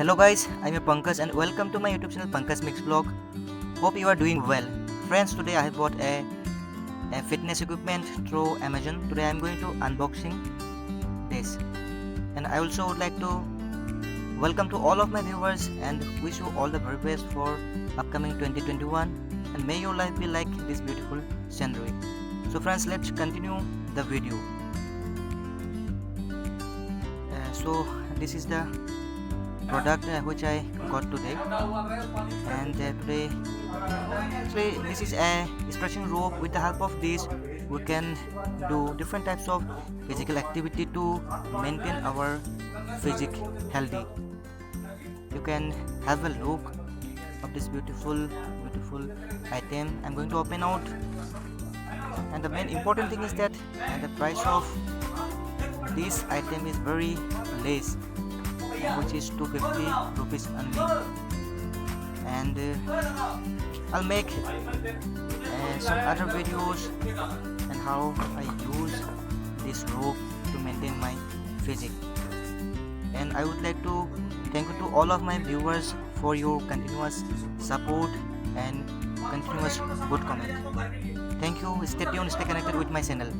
Hello guys, I'm your Pankaj and welcome to my YouTube channel Pankaj Mix Vlog. Hope you are doing well. Friends, today I have bought a fitness equipment through Amazon. Today I'm going to unboxing this. And I also would like to welcome to all of my viewers and wish you all the very best for upcoming 2021 and may your life be like this beautiful scenery. So friends, let's continue the video. So this is the product which I got today, and today actually this is a stretching rope. With the help of this we can do different types of physical activity to maintain our physique healthy. You can have a look of this beautiful item. I'm going to open out, and the main important thing is that the price of this item is very less, which is 250 rupees only. And I'll make some other videos and how I use this rope to maintain my physique. And I would like to thank you to all of my viewers for your continuous support and continuous good comment. Thank you. Stay tuned, stay connected with my channel.